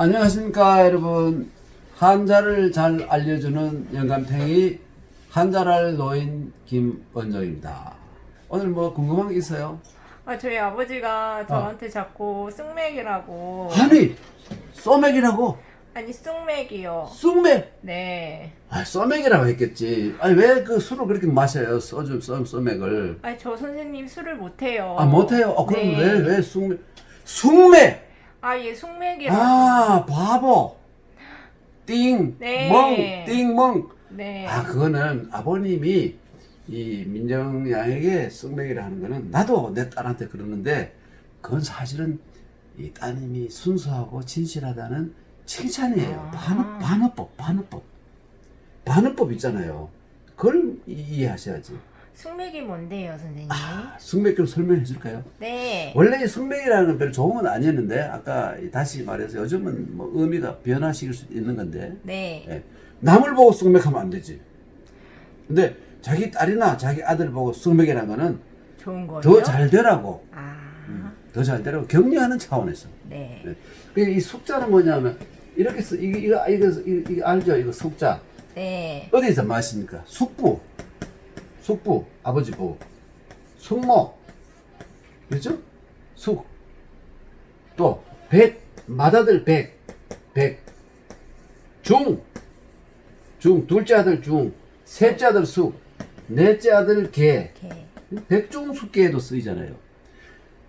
안녕하십니까 여러분. 한자를 잘 알려주는 영감탱이 한자랄 노인 김원정입니다. 오늘 뭐 궁금한 게 있어요? 저희 아버지가 저한테 자꾸 쑥맥이라고. 아니 소맥이라고? 아니, 쑥맥이요. 쑥맥? 네. 아 소맥이라고 했겠지. 아니 왜 그 술을 그렇게 마셔요? 소주 소맥을. 아니, 저 선생님 술을 못해요. 아 못해요? 그럼 네. 왜 쑥맥? 쑥맥! 예, 쑥맥이라고. 아 바보 띵 네. 멍 띵멍. 네. 그거는 아버님이 이 민정양에게 쑥맥이라 하는 거는 나도 내 딸한테 그러는데 그건 사실은 이 따님이 순수하고 진실하다는 칭찬이에요. 반어법 있잖아요. 그걸 이해하셔야지. 쑥맥이 뭔데요, 선생님? 쑥맥 좀 설명해 줄까요? 네. 원래 이 쑥맥이라는 건 별 좋은 건 아니었는데 아까 다시 말해서 요즘은 뭐 의미가 변화시킬 수 있는 건데 네. 예. 남을 보고 쑥맥하면 안 되지. 근데 자기 딸이나 자기 아들 보고 쑥맥이라는 거는 좋은 거예요? 더 잘 되라고, 더 잘 되라고 격려하는 차원에서. 네. 예. 이 숙자는 뭐냐면 이렇게 이거 알죠? 이거 숙자 네. 어디서 마십니까? 숙부 아버지 보고 숙모 그렇죠? 숙 또 백 맏아들 백 둘째 아들 셋째 아들 숙 넷째 아들 개 이렇게. 백중숙계에도 쓰이잖아요.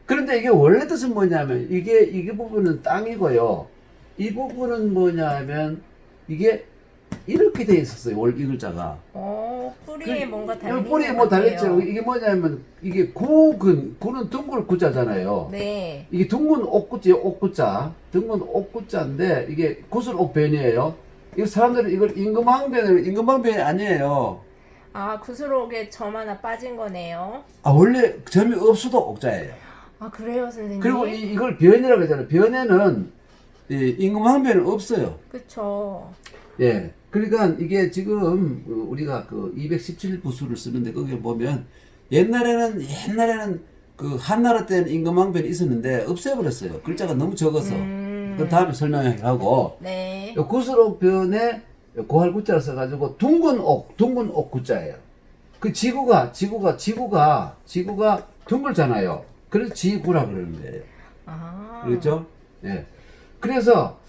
그런데 이게 원래 뜻은 뭐냐면 이게 부분은 땅이고요. 이 부분은 뭐냐면 이게 이렇게 돼 있었어요. 이 글자가. 뿌리에 뭔가 달린 뿌리에 것 뭐 같아요. 달렸죠. 이게 뭐냐면 이게 구는 둥글 구자잖아요. 네. 이게 둥근 옥구자. 둥근 옥구자인데 이게 구슬 옥변이에요. 이거 사람들은 이걸 임금왕변이 아니에요. 구스록에 점 하나 빠진 거네요. 원래 점이 없어도 옥자예요. 그래요, 선생님? 그리고 이걸 변이라고 하잖아요. 변에는 임금왕변은 없어요. 그쵸. 예. 그러니까 이게 지금 우리가 그 217부수를 쓰는데 거기 보면 옛날에는 그 한나라 때는 임금왕변이 있었는데 없애버렸어요. 글자가 너무 적어서. 그 다음에 설명하고. 네. 구슬옥변에 고할 구자를 써가지고 둥근 옥 구자예요. 그 지구가 둥글잖아요. 그래서 지구라 그러는 거예요. 그렇죠? 예. 그래서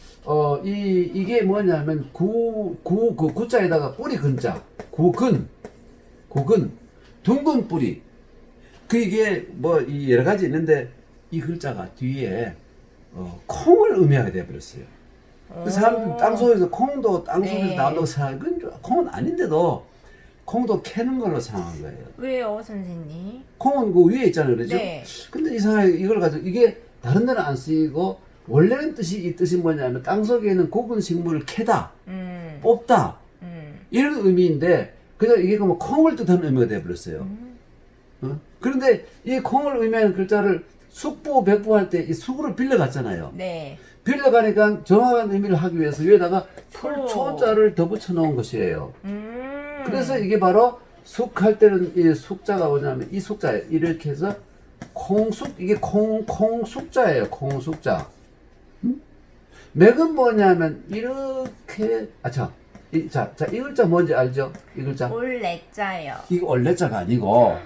이게 뭐냐면 그 구자에다가 뿌리 근자 구근 둥근 뿌리 이게 뭐 이 여러 가지 있는데 이 글자가 뒤에 콩을 의미하게 되어 버렸어요. 그 사람들 땅속에서 콩도 땅속에서 네. 나온다고 생각하는 건 콩은 아닌데도 콩도 캐는 걸로 생각한 거예요. 왜요, 선생님? 콩은 그 위에 있잖아요, 그렇죠? 네. 근데 이상하게 이걸 가지고 이게 다른 데는 안 쓰이고 원래는 이 뜻이 뭐냐면 땅속에 있는 고분 식물을 캐다, 뽑다 이런 의미인데 그냥 이게 뭐 콩을 뜻하는 의미가 되어버렸어요. 그런데 이 콩을 의미하는 글자를 숙부, 백부 할 때 이 숙으로 빌려갔잖아요. 네. 빌려가니까 정확한 의미를 하기 위해서 위에다가 초자를 더 붙여놓은 것이에요. 그래서 이게 바로 숙할 때는 이 숙자가 뭐냐면 이 숙자예요. 이렇게 해서 이게 콩숙자예요. 콩숙자. 맥은 뭐냐면 이렇게 이 글자 뭔지 알죠? 이 글자. 올레자요. 이거 원래자가 아니고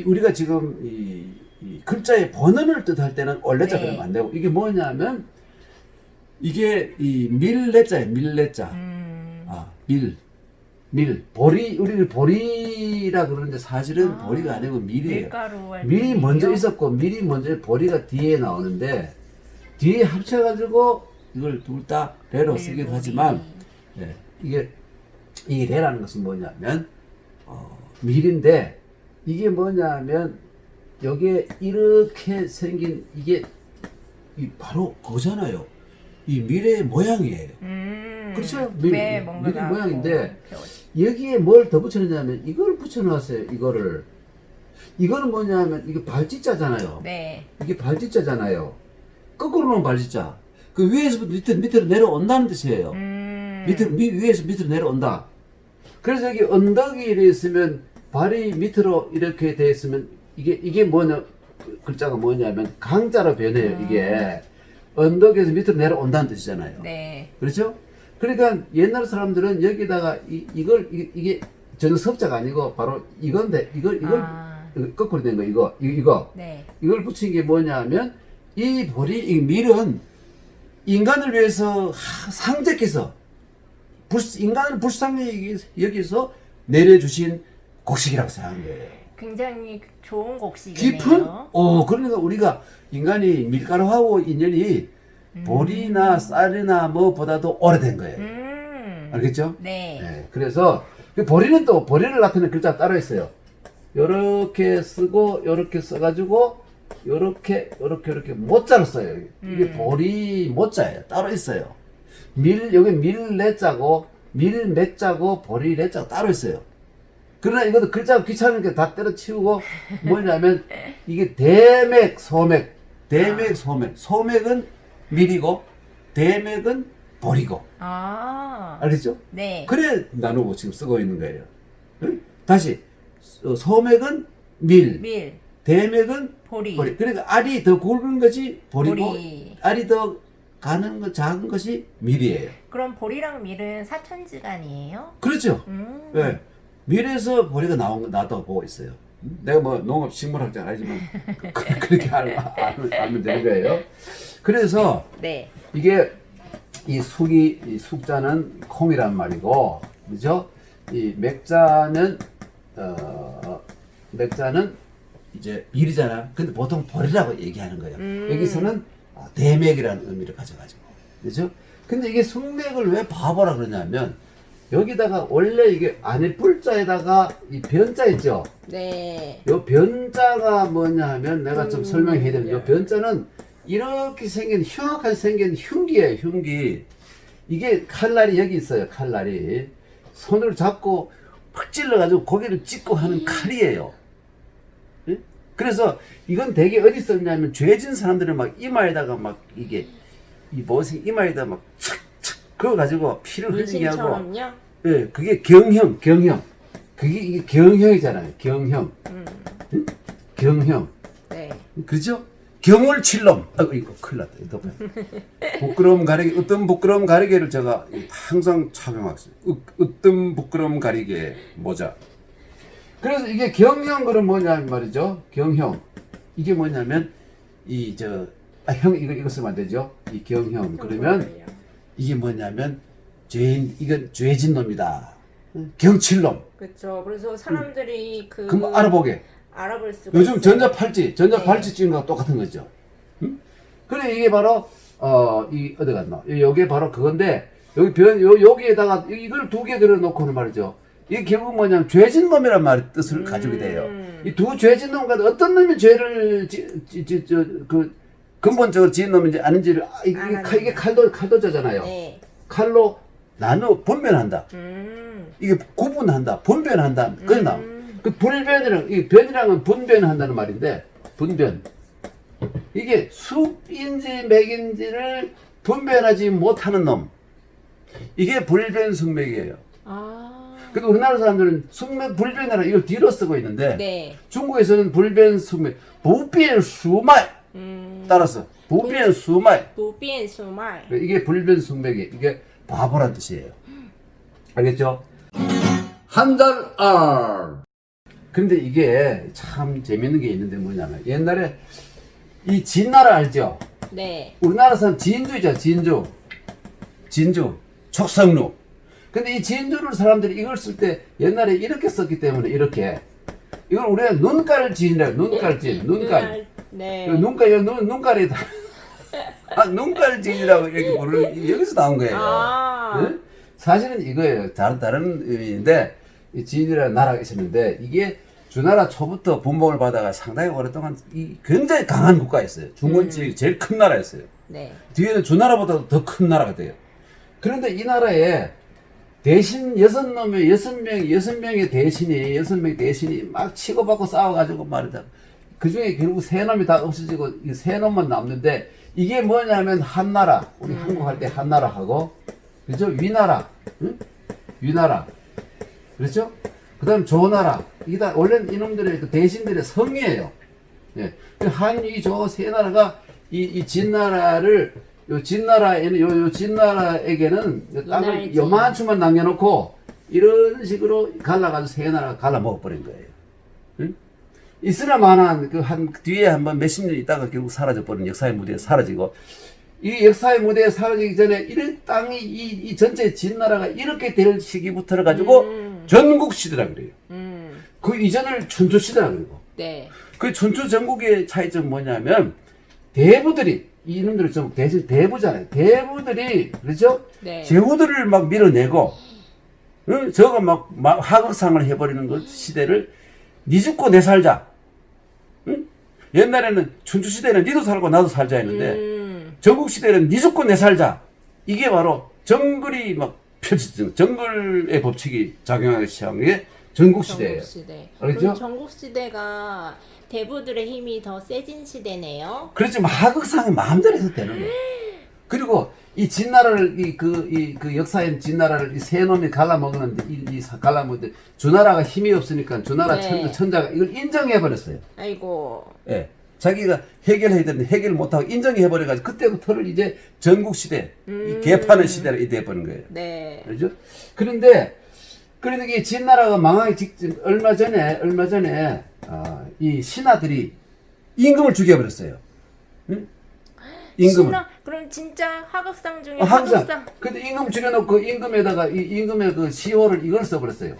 우리가 지금 이 글자의 번원을 뜻할 때는 원래자 네. 그러면 안 되고 이게 뭐냐면 이게 이 밀레자예요. 밀레자. 보리, 우리는 보리라 그러는데 사실은 보리가 아니고 밀이에요. 밀이 먼저 있었고, 밀이 먼저 보리가 뒤에 나오는데, 뒤에 합쳐가지고 이걸 둘 다 레로 쓰기도 하지만, 이 레라는 것은 뭐냐면, 밀인데, 이게 뭐냐면, 여기에 이렇게 생긴, 이게 바로 그거잖아요. 이 밀의 모양이에요. 그렇죠? 네, 밀의 모양인데 여기에 뭘 더 붙여놨냐면 이걸 붙여놨어요. 이거는 뭐냐면 이게 발짓자잖아요. 네. 이게 발짓자잖아요. 거꾸로 놓은 발짓자. 그 위에서부터 밑으로 내려온다는 뜻이에요. 위에서 밑으로 내려온다. 그래서 여기 언덕이 이렇게 있으면 발이 밑으로 이렇게 돼 있으면 이게 뭐냐 글자가 뭐냐면 강자로 변해요. 이게 언덕에서 밑으로 내려온다는 뜻이잖아요. 네. 그렇죠? 그러니까 옛날 사람들은 여기다가 이게 저는 석자가 아니고 바로 이건데 이걸 아. 거꾸로 된 거 이거 네. 이걸 붙인 게 뭐냐면 이 밀은 인간을 위해서 상대께서 인간을 불쌍히 여기서 내려주신 곡식이라고 생각하는 거예요. 굉장히 좋은 곡식이네요. 깊은? 그러니까 우리가 인간이 밀가루하고 인연이 보리나 쌀이나 뭐보다도 오래된 거예요. 알겠죠? 네. 네. 그래서 보리는 또 보리를 나타내는 글자가 따로 있어요. 요렇게 쓰고 요렇게 써가지고 요렇게 모자로 써요. 이게 보리 모자예요. 따로 있어요. 여기 밀레자고 밀매자고 보리 레자고 따로 있어요. 그러나 이것도 글자가 귀찮으니까 다 때려치우고 뭐냐면 이게 대맥, 소맥, 소맥은 밀이고 대맥은 보리고. 아. 알겠죠? 네. 그래 나누고 지금 쓰고 있는 거예요. 응? 다시 소맥은 밀. 대맥은 보리. 그러니까 알이 더 굵은 것이 보리고 보리. 알이 더 가는 거 작은 것이 밀이에요. 그럼 보리랑 밀은 사천지간이에요? 그렇죠. 네. 밀에서 보리가 나도 보고 있어요. 내가 뭐 농업 식물학자는 아니지만 그렇게 알면 되는 거예요. 그래서 네. 이게 이 숙자는 콩이란 말이고, 그죠? 이 맥자는 이제 밀이잖아. 근데 보통 보리라고 얘기하는 거예요. 여기서는 대맥이라는 의미를 가져가지고, 그죠? 근데 이게 숙맥을 왜 바보라 그러냐면 여기다가 원래 이게 안에 뿔자에다가 이 변자 있죠? 네. 요 변자가 뭐냐 하면 내가 좀 설명해야 되면 요 변자는 이렇게 흉악하게 생긴 흉기예요, 흉기. 이게 칼날이 여기 있어요, 칼날이. 손을 잡고 팍 찔러가지고 고기를 찍고 하는 칼이에요. 예? 그래서 이건 되게 어디 썼냐면 죄진 사람들은 막 이마에다가 막 이게 이마에다 막 착착 그어가지고 피를 흘리게 하고. 문신처럼요? 예, 그게 경형. 그게 이게 경형이잖아요, 경형. 응? 경형. 네. 그죠? 경을 칠놈. 이거 큰일 났다. 이거 부끄러움 가리개, 어떤 부끄러움 가리개를 제가 항상 착용하고 있어요. 어떤 부끄러움 가리개 모자. 그래서 이게 경형, 그럼 뭐냐면 말이죠. 경형. 이게 뭐냐면, 이거 쓰면 안 되죠. 이 경형. 그러면, 이게 뭐냐면, 이건 죄진 놈이다. 경칠놈. 그렇죠. 그래서 사람들이 그럼 알아보게. 알아볼 수가 요즘 있어요. 전자팔찌 찍는 거랑 똑같은 거죠. 응? 그래, 이게 바로, 어디 갔나? 여기에 바로 그건데, 여기에다가 이걸 두 개 들어놓고는 말이죠. 이게 결국 뭐냐면, 죄진 놈이란 말의 뜻을 가지게 돼요. 이 두 죄진 놈과 어떤 놈이 죄를, 근본적으로 지은 놈인지 아닌지를, 이게 칼도자잖아요. 네. 칼로 분별한다. 이게 구분한다. 분별한다. 그러나, 이 변이랑은 분변한다는 말인데, 분변. 이게 숲인지 맥인지를 분변하지 못하는 놈. 이게 불변숙맥이에요. 근데 우리나라 사람들은 숙맥, 불변이라 이걸 뒤로 쓰고 있는데, 네. 중국에서는 불변숙맥, 부변수말. 따라서, 부변수말. 부변수말. 이게 불변숙맥이, 이게 바보란 뜻이에요. 알겠죠? 한달 알. 근데 이게 참 재밌는 게 있는데 뭐냐면 옛날에 이 진나라 알죠? 네. 우리나라 사람 진주죠, 진주, 촉성루. 근데 이 진주를 사람들이 이걸 쓸 때 옛날에 이렇게 썼기 때문에 이렇게 이걸 우리가 눈깔을 지인이라고. 눈깔. 네. 눈깔이 다 눈깔 지인이라고 이렇게 부르는 여기서 나온 거예요. 응? 사실은 이거예요. 다른 의미인데 이 지인이라는 나라가 있었는데 이게 주나라 초부터 분봉을 받아가 상당히 오랫동안 굉장히 강한 국가였어요. 중원지 제일 큰 나라였어요. 네. 뒤에는 주나라보다도 더 큰 나라가 돼요. 그런데 이 나라에 대신 6명의 대신이 막 치고받고 싸워가지고 말이다. 그 중에 결국 3놈이 다 없어지고 이 3놈만 남는데 이게 뭐냐면 한나라. 우리 한국 할 때 한나라하고 그죠? 위나라. 응? 위나라. 그렇죠? 그 다음 조나라. 이게 다 원래는 이놈들의 대신들의 성이에요. 예. 한위 조 세 나라가 이 진나라를 요 진나라에는 요 진나라에게는 땅을 이날지. 요만큼만 남겨놓고 이런 식으로 갈라가지고 세 나라가 갈라 먹어버린 거예요. 응? 있으나마나 그 한 뒤에 한번 몇십 년 있다가 결국 사라져 버린 역사의 무대에 사라지고 이 역사의 무대에 사라지기 전에 이 땅이 이 전체 진나라가 이렇게 될 시기부터 가지고 전국 시대라 그래요. 그 이전을 춘추 시대라 그러고. 네. 그 춘추 전국의 차이점은 뭐냐면 대부들이 이놈들을 좀 대부잖아요. 대부들이 그렇죠? 네. 제후들을 막 밀어내고 응? 저거 막 하극상을 해버리는 그 시대를 니 죽고 내 살자. 응? 옛날에는 춘추 시대는 니도 살고 나도 살자 했는데 전국 시대는 니 죽고 내 살자. 이게 바로 정글이 막 펼쳐지는 정글의 법칙이 작용하기 시작한 게 전국 시대예요. 전국 시대. 알겠죠? 그럼 전국 시대가 대부들의 힘이 더 세진 시대네요. 그렇지만 하극상이 마음대로 해서 되는 거예요. 그리고 이 진나라를 그 역사인 진나라를 이 세 놈이 갈라먹었는데 갈라먹는데 주나라가 힘이 없으니까 주나라 네. 천자가 이걸 인정해 버렸어요. 아이고. 예. 자기가 해결해야 되는데 해결 못하고 인정해 버려가지고 그때부터는 이제 전국 시대, 이 개파는 시대로 돼 버린 거예요. 네. 그렇죠? 그런데 이 진나라가 망하기 직전 얼마 전에 이 신하들이 임금을 죽여버렸어요. 응? 임금을. 신화? 그럼 진짜 하극상 중에 항상. 하극상. 근데 임금 죽여놓고 임금에다가 이 임금의 그 시호를 이걸 써버렸어요.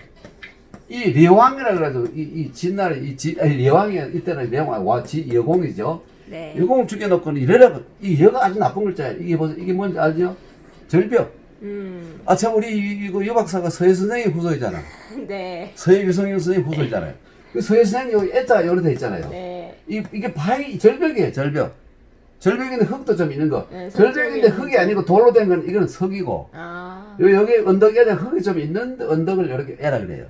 이 려왕이라 그래가지고 이 진나라 려왕이 이때는 려왕 여공이죠. 네. 여공을 죽여놓고는 이래라고 이 여가 아주 나쁜 글자예요. 이게 뭔지 알죠? 절벽. 참 우리 이거 유 박사가 서예 선생의 후손이잖아. 네. 서예 유성윤 선생의 후손이잖아요. 그 서예 선생님 여기 애자 요래 돼 있잖아요. 네. 이게 바위 절벽이에요. 절벽인데 흙도 좀 있는 거. 네, 절벽인데 석쪽이 흙이 아니고 돌로 된 건 이거는 석이고. 아. 여기 언덕에 흙이 좀 있는 언덕을 이렇게 에라 그래요.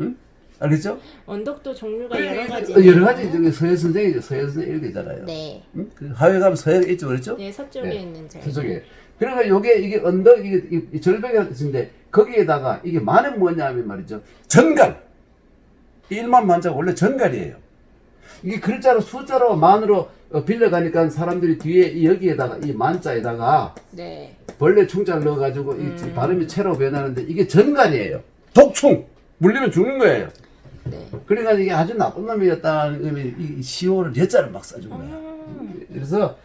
응? 알겠죠? 언덕도 종류가 여러 가지. 여러 가지 저기 서예 선생이죠. 서예 선생 이렇게 있잖아요. 네. 응? 그 하회 가면 서예가 있죠, 그렇죠? 네, 서쪽에 있는 절. 서쪽에. 그러니까 이게 언덕 이게 절벽이라는 뜻인데 거기에다가 이게 만은 뭐냐면 말이죠. 전갈. 일만 만자가 원래 전갈이에요. 이게 글자로 숫자로 만으로 빌려가니까 사람들이 뒤에 여기에다가 이 만자에다가 네. 벌레 충자를 넣어가지고 이 발음이 채로 변하는데 이게 전갈이에요. 독충 물리면 죽는 거예요. 네. 그러니까 이게 아주 나쁜 놈이었다는 의미 이 시호를 예자를 막 써준 거야. 그래서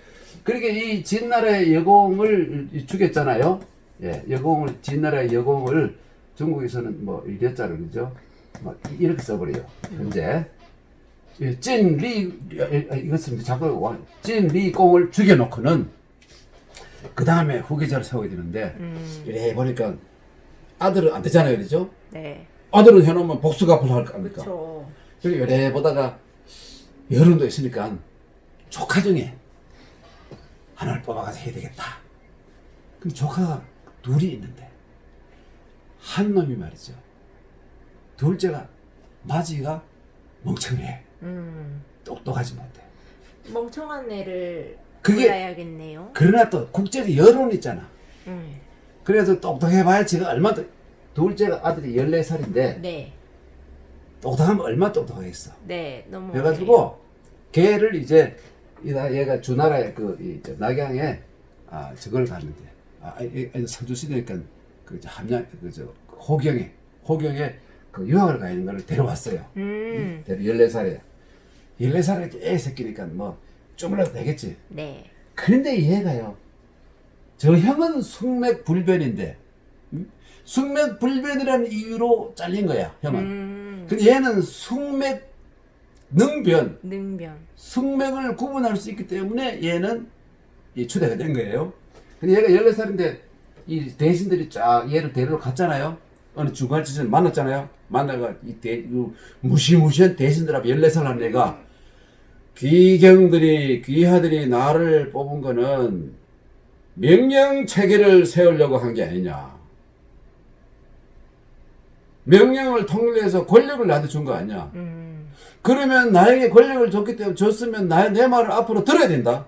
그렇게 이 진나라의 여공을 죽였잖아요. 예, 여공을 진나라의 여공을 중국에서는 뭐 예자를 그죠? 막 이렇게 써버려요. 현재. 찐리 이것은 자꾸 찐리공을 죽여놓고는 그 다음에 후계자를 세워야 되는데 이래 보니까 아들은 안 되잖아요, 그렇죠? 네. 아들은 해놓으면 복수갚을 할 거 아닙니까? 그렇죠. 그리고 이래 보다가 여론도 있으니까 조카 중에 하나를 뽑아가서 해야 되겠다. 그럼 조카가 둘이 있는데 한 놈이 말이죠. 둘째가 마지가 멍청해. 똑똑하지 못해. 멍청한 애를 그게- 골라야겠네요. 그러나 또 국제적 여론 있잖아. 음. 그래서 똑똑해봐야 지가 얼마 둘째가 아들이 14살인데 네. 똑똑하면 얼마 똑똑하겠어. 네. 너무. 그래가지고 걔를 이제 얘가 주나라의 낙양에 저걸 갔는데 서주시대니까 그 함양 호경에 그 유학을 가 있는 걸 데려왔어요. 14살에 14살에 애 새끼니까 뭐 좀이라도 되겠지. 네. 그런데 얘가요. 저 형은 숙맥불변인데 숙맥불변이라는 이유로 잘린 거야 형은. 근데 얘는 숙맥능변 능변. 숙맥을 구분할 수 있기 때문에 얘는 추대가 된 거예요. 근데 얘가 14살인데 이 대신들이 쫙 얘를 데리러 갔잖아요. 어느 중간지점 만났잖아요. 만나가 이 무시무시한 대신들 앞에 14살 한 애가 귀하들이 나를 뽑은 거는 명령 체계를 세우려고 한 게 아니냐. 명령을 통일해서 권력을 나한테 준 거 아니야. 그러면 나에게 권력을 줬으면 내 말을 앞으로 들어야 된다.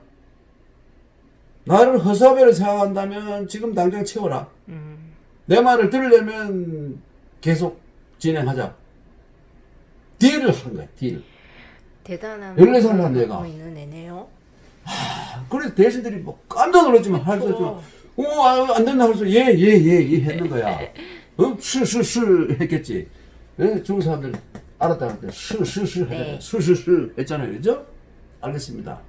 나를 허사배로 생각한다면 지금 당장 채워라. 내 말을 들으려면 계속 진행하자. 딜을 한 거야, 딜. 대단한 14살 한 애가. 갖고 있는 애네요. 그래서 대신들이 뭐 깜짝 놀랐지만 할 수 있지만 안 된다 그래서 예 했는 거야. 스 했겠지. 예? 중국 사람들 알았다 그랬더니 스 했잖아요. 그죠? 알겠습니다.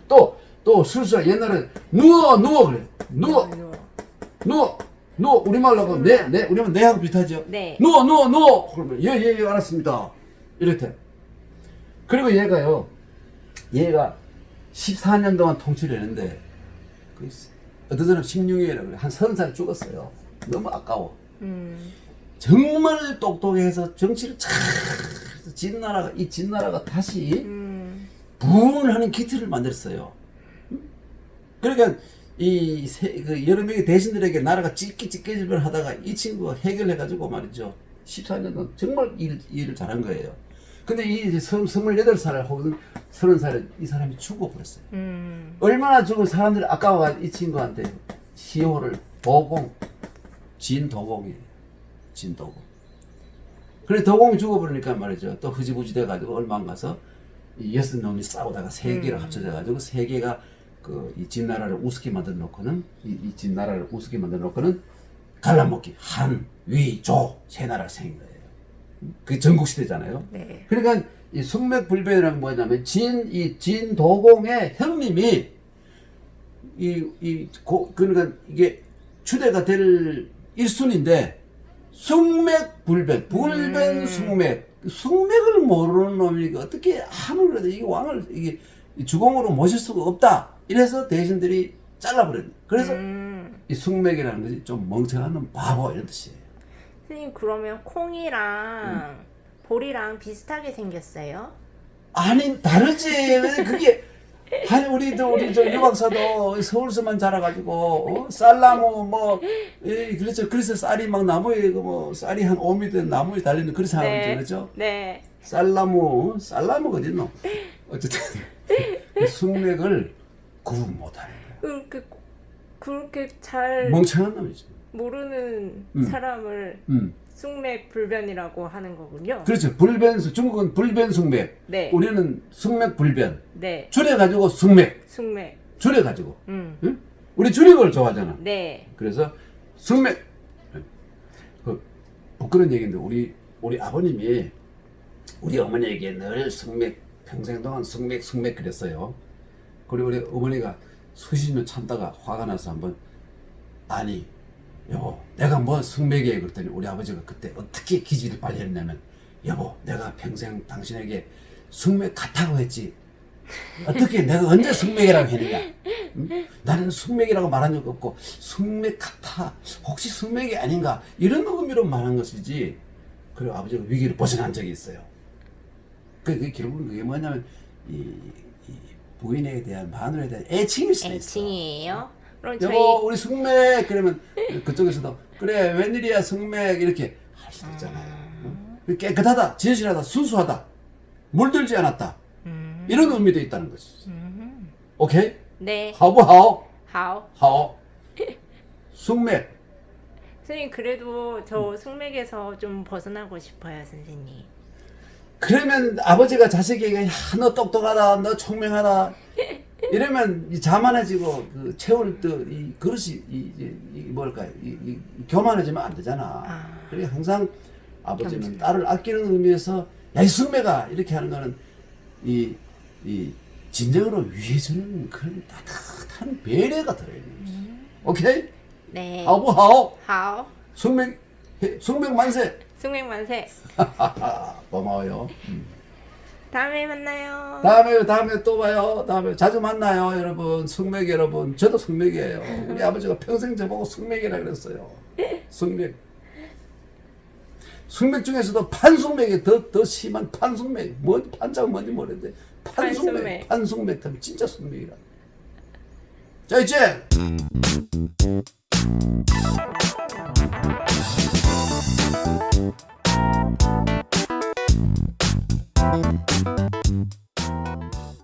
또 스스 옛날에 누워 그래. 누워 우리말로 하고 우리말 내하고 비슷하죠. 네. 누워 그러면 예 알았습니다. 이렇게. 그리고 얘가 14년 동안 통치를 했는데 어떤 사람 16년이라고 그래. 한 30살 죽었어요. 너무 아까워. 정말 똑똑해서 정치를 잘 진나라가 다시 부흥을 하는 기틀을 만들었어요. 그러니까 여러 명의 대신들에게 나라가 찢기집을 하다가 이 친구가 해결해가지고 말이죠. 14년 동안 정말 일을 잘한 거예요. 근데 이 28살 혹은 30살에 이 사람이 죽어버렸어요. 얼마나 죽은 사람들이 아까워가 이 친구한테 시호를 진도공이에요. 진도공. 그래 도공이 죽어버리니까 말이죠. 또 흐지부지 돼가지고 얼마 안 가서 이 6놈이 싸우다가 3개가 합쳐져가지고 3개가 이 진나라를 우습게 만들어 놓고는 이 진나라를 우습게 만들어 놓고는 갈라먹기 한, 위, 조 세 나라가 생긴 거예요. 그게 전국 시대잖아요. 네. 그러니까 이 숙맥불변이라는 뭐냐면 진도공의 형님이 그러니까 이게 추대가 될 1순인데 숙맥불변, 숙맥을 모르는 놈이 어떻게 아무래도 이 왕을 이게 주공으로 모실 수가 없다. 이래서 대신들이 잘라버렸네. 그래서 이 숙맥이라는 것이 좀 멍청한 놈 바보 이런 뜻이에요. 선생님 그러면 콩이랑 보리랑 비슷하게 생겼어요? 아니 다르지. 왜 그게 아니 우리 저 유박사도 서울서만 자라가지고 쌀나무 그렇죠. 그래서 쌀이 막 나무에 쌀이 한 5m 된 나무에 달리는 그런 사람이죠. 네. 그렇죠? 네. 쌀나무가 어딨노? 어쨌든 숙맥을 구분 못하는 거예요. 그렇게 잘 멍청한 놈이죠. 모르는 사람을 숙맥불변이라고 하는 거군요. 그렇죠. 중국은 불변숙맥. 네. 우리는 숙맥불변. 네. 줄여가지고 숙맥. 줄여가지고. 응? 우리 줄인 걸 좋아하잖아. 네. 그래서 숙맥. 부끄러운 얘기인데 우리 아버님이 우리 어머니에게 늘 숙맥 평생 동안 숙맥 그랬어요. 그리고 우리 어머니가 수십 년 참다가 화가 나서 한번 아니 여보 내가 뭐 숙맥이에요 그랬더니 우리 아버지가 그때 어떻게 기지를 발휘했냐면 여보 내가 평생 당신에게 숙맥 같다고 했지 어떻게 내가 언제 숙맥이라고 했느냐. 응? 나는 숙맥이라고 말한 적 없고 숙맥 같아 혹시 숙맥이 아닌가 이런 의미로 말한 것이지. 그리고 아버지가 위기를 벗어난 적이 있어요. 결국은 그게 뭐냐면 이 부인에 대한 마누라에 대한 애칭일 수도 있어. 애칭이에요? 그럼 여보 우리 숙맥 그러면 그쪽에서도 그래 웬일이야 숙맥 이렇게 할 수도 있잖아요. 깨끗하다 진실하다 순수하다 물들지 않았다 이런 의미도 있다는 거지. 오케이? 네. 하오 숙맥. 선생님 그래도 저 숙맥에서 좀 벗어나고 싶어요 선생님. 그러면 아버지가 자식에게 너 똑똑하다 너 총명하다 이러면 자만해지고 채울 이 그릇이 뭘까 교만해지면 안 되잖아. 그래 항상 아버지는 딸을 아끼는 의미에서 야 이 숙매가 이렇게 하는 거는 이 진정으로 위해주는 그런 따뜻한 배려가 들어있는 거지. 오케이? 네. 하오 숙맥 만세. 숙맥 만세. 고마워요. 다음에 만나요. 다음에 또 봐요. 다음에 자주 만나요, 여러분. 숙맥 여러분. 저도 숙맥이에요. 우리 아버지가 평생 저보고 숙맥이라 그랬어요. 숙맥. 숙맥 중에서도 판숙맥이 더 심한 판숙맥. 판자가 뭔지 모르는데 판숙맥 하면 진짜 숙맥이라. 자 이제